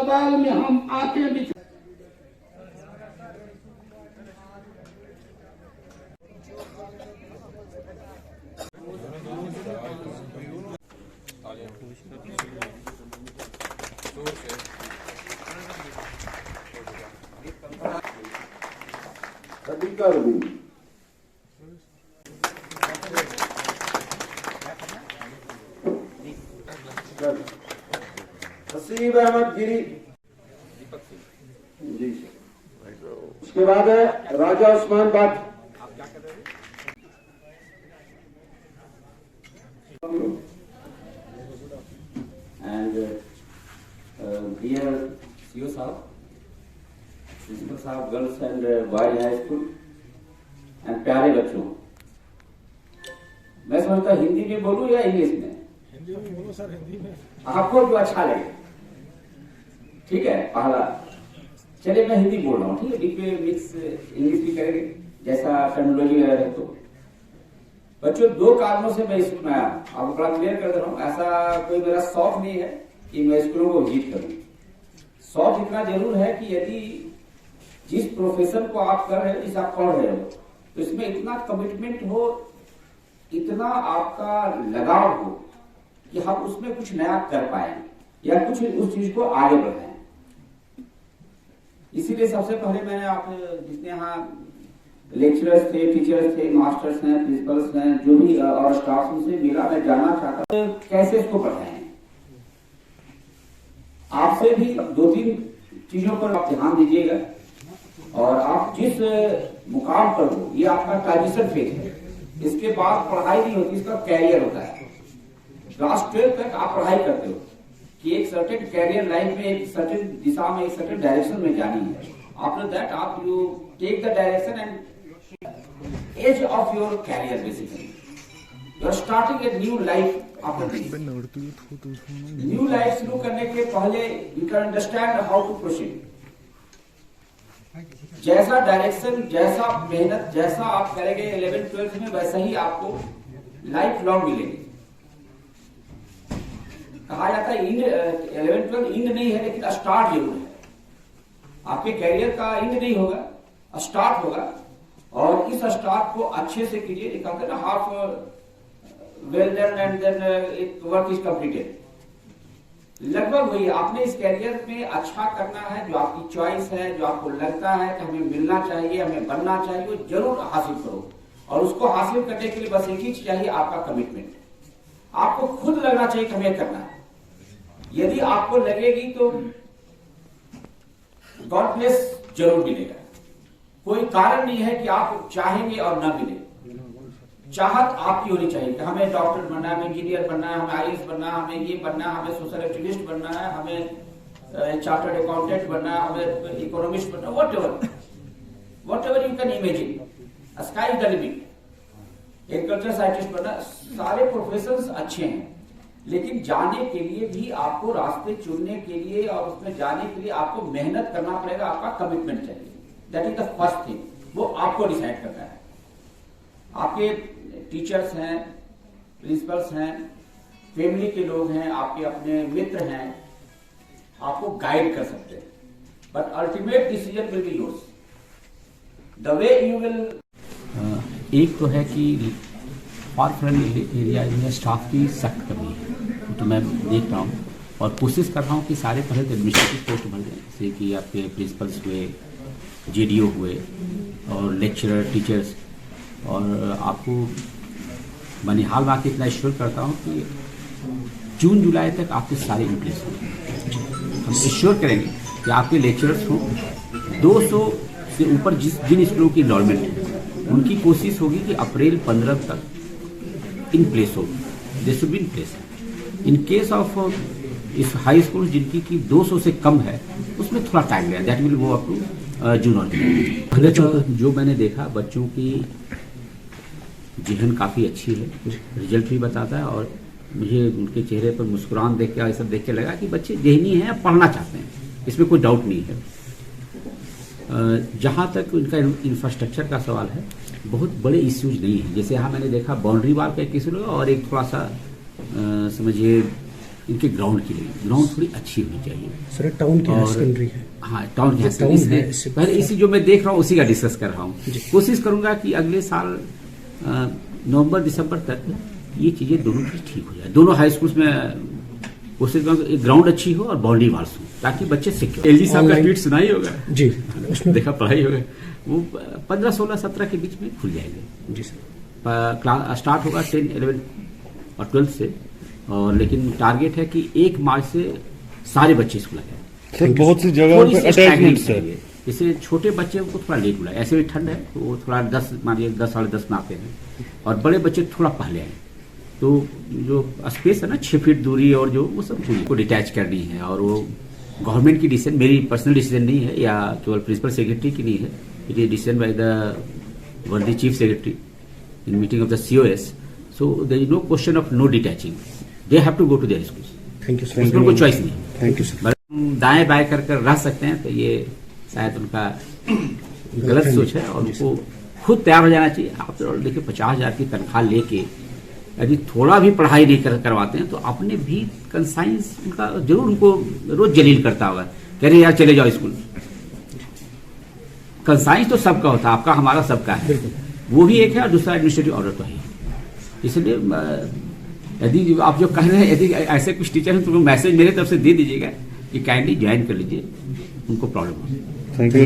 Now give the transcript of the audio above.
सवाल में हम आके भी हसीब अहमद गिरी जी। उसके बाद है Raja Usman Bhatt. And dear CO साहब, प्रिंसिपल साहब, girls and boys high school and प्यारे बच्चों, मैं समझता हिंदी में बोलूं या इंग्लिश में? हिंदी में बोलो सर, हिंदी में आपको जो अच्छा लगे, ठीक है। पहला चलिए मैं हिंदी बोल रहा हूँ, ठीक है, बीच में मिक्स इंग्लिश भी करेंगे जैसा टर्मिनोलॉजी वगैरह है। तो बच्चों, दो कारणों से मैं स्कूल में आया, आपको बड़ा क्लियर कर दे रहा हूँ। ऐसा कोई मेरा शौक नहीं है कि मैं स्कूलों को विजिट करूं। शौक इतना जरूर है कि यदि जिस प्रोफेशन को आप कर रहे हो, जिस आप पढ़ रहे हो, तो इसमें इतना कमिटमेंट हो, इतना आपका लगाव हो कि हम उसमें कुछ नया कर पाए या कुछ उस चीज को आगे बढ़ाएं। इसीलिए सबसे पहले मैंने आप जितने यहाँ लेक्चरर्स थे, टीचर्स थे, मास्टर्स हैं, प्रिंसिपल्स हैं, जो भी और स्टाफ उनसे मिला, मैं जानना चाहता हूँ कैसे इसको बढ़ाएं। आपसे भी दो तीन चीजों पर आप ध्यान दीजिएगा, और आप जिस मुकाम पर हो, ये आपका ट्रांजिशन फेज है। इसके बाद पढ़ाई नहीं होती, इसका कैरियर होता है। क्लास 12 तक आप पढ़ाई करते हो कि एक सर्टेन कैरियर लाइफ में, एक सर्टेन दिशा में, एक सर्टेन डायरेक्शन में जानी है। आफ्टर दैट आप you take the direction and edge of your career. Basically you are starting a new life after this. New life शुरू करने के पहले you can understand how to proceed. जैसा डायरेक्शन, जैसा मेहनत, जैसा आप करेंगे 11th-12th में, वैसा ही आपको लाइफ लॉन्ग मिलेगी। कहा जाता है 11th-12th इंड नहीं है, लेकिन स्टार्ट जरूर है। आपके कैरियर का इंड नहीं होगा, स्टार्ट होगा, और इस स्टार्ट को अच्छे से कीजिए। कहते हैं ना, half well done and then एक वर्क इज कंप्लीटेड। लगभग वही आपने इस कैरियर में अच्छा करना है। जो आपकी चॉइस है, जो आपको लगता है कि हमें मिलना चाहिए, हमें बनना चाहिए, वो जरूर हासिल करो। और उसको हासिल करने के लिए बस एक ही चीज चाहिए, आपका कमिटमेंट। आपको खुद लगना चाहिए कि हमें करना है। यदि आपको लगेगी तो गॉड ब्लेस जरूर मिलेगा। कोई कारण नहीं है कि आप चाहेंगे और ना मिले। चाहत आपकी होनी चाहिए कि हमें डॉक्टर बनना है, हमें इंजीनियर बनना है, हमें आईएएस बनना है, हमें ये बनना है, हमें सोशल एक्टिविस्ट बनना है, हमें चार्टर्ड अकाउंटेंट बनना है, हमें इकोनॉमिस्ट बनना है, what ever you can imagine, sky is the limit. Agriculture scientist बनना, सारे प्रोफेशंस अच्छे हैं, लेकिन जाने के लिए भी आपको रास्ते चुनने के लिए और उसमें जाने के लिए आपको मेहनत करना पड़ेगा। आपका कमिटमेंट चाहिए। That is the first thing, वो आपको डिसाइड करना है। आपके टीचर्स हैं, प्रिंसिपल्स हैं, फैमिली के लोग हैं, आपके अपने मित्र हैं, आपको गाइड कर सकते हैं, but ultimate decision will be yours. The way you will. एक तो है कि फार फ्रंट एरिया में स्टाफ की सख्त कमी है, तो मैं देख रहा हूँ और कोशिश कर रहा हूँ कि सारे पहले तो एडमिनिस्ट्रेटिव पोस्ट भर दें, जैसे कि आपके प्रिंसिपल्स हुए, जेडीओ हुए, और लेक्चरर, टीचर्स। और आपको बनिहाल में आके इतना एश्योर करता हूँ कि जून जुलाई तक आपके सारे इम्प्लेस हों। हम एश्योर करेंगे कि आपके लेक्चरर्स हों। 200 से ऊपर जिन स्कूलों की इनरोलमेंट है, उनकी कोशिश होगी कि अप्रैल 15 तक इन प्लेस हो, they should be in place. In case of इस हाई स्कूल जिनकी की 200 से कम है, उसमें थोड़ा टाइम लगेगा, that will go up to June और जुलाई। जो मैंने देखा, बच्चों की जेहन काफ़ी अच्छी है, रिजल्ट भी बताता है, और मुझे उनके चेहरे पर मुस्कुराहट देख के, ये सब देख के लगा कि बच्चे जेहनी हैं, पढ़ना चाहते हैं, इसमें कोई डाउट नहीं है। जहाँ तक उनका इंफ्रास्ट्रक्चर का सवाल है, बहुत बड़े इश्यूज नहीं है। जैसे यहाँ मैंने देखा बाउंड्री वाल का एक इशू लगा, और एक थोड़ा सा समझिए इनके ग्राउंड के लिए ग्राउंड थोड़ी अच्छी होनी चाहिए सर टाउन की और- सेकेंडरी है। हाँ टाउन की टाउन इसलिए है, इससे- पहले इसी जो मैं देख रहा हूँ उसी का डिस्कस कर रहा हूँ। कोशिश करूंगा कि अगले साल नवंबर दिसंबर तक ये चीजें दोनों की ठीक हो जाए। दोनों हाई स्कूल्स में कोशिश करूंगा एक ग्राउंड अच्छी हो और बाउंड्री वाल्स हो ताकि बच्चे सिक्योर। एलजी साहब का Online- ट्वीट सुना ही होगा, जी उसमें देखा पढ़ाई होगा, वो 15, 16, 17 के बीच में खुल जाएंगे। जी सर क्लास स्टार्ट होगा 10, 11 और 12 से, और लेकिन टारगेट है कि 1 मार्च से सारे बच्चे स्कूल आ जाए। सर बहुत सी जगहों थोड़ी पे सी अटैचमेंट stagnant सर चाहिए। जैसे छोटे बच्चे को थोड़ा लेट बुलाए, ऐसे भी ठंड है तो वो थोड़ा 10 मानिए 10, साढ़े 10 में आते हैं, और बड़े बच्चे थोड़ा पहले आए तो जो स्पेस है ना 6 फीट दूरी और जो वो सब पूरी को डिटैच करनी है। और वो गवर्नमेंट की डिसीजन, मेरी पर्सनल डिसीजन नहीं है या केवल प्रिंसिपल सेक्रेटरी की नहीं है, it is decision by the worthy chief secretary in meeting of the COS। So there is no question of no detaching, they have to go to their schools. Thank you sir. उसमें कोई choice नहीं है। Thank you sir. बस हम दाएं बाएं कर कर रह सकते हैं तो ये शायद उनका गलत सोच है, और उनको खुद तैयार हो जाना चाहिए। आप तो देखिए 50,000 की तनख्वाह लेके यदि थोड़ा भी पढ़ाई नहीं करवाते हैं तो अपने भी कंसाइंस उनका जरूर उनको रोज जलील करता होगा, कह रहे यार चले जाओ स्कूल। कंसाइंस तो सबका होता है, आपका हमारा सबका है, वो भी एक है, और दूसरा एडमिनिस्ट्रेटिव ऑर्डर तो है। इसलिए यदि आप जो कह रहे हैं यदि ऐसे कुछ टीचर हैं तो मैसेज मेरे तरफ से दे दीजिएगा कि काइंडली ज्वाइन कर लीजिए, उनको प्रॉब्लम हो। Thank you.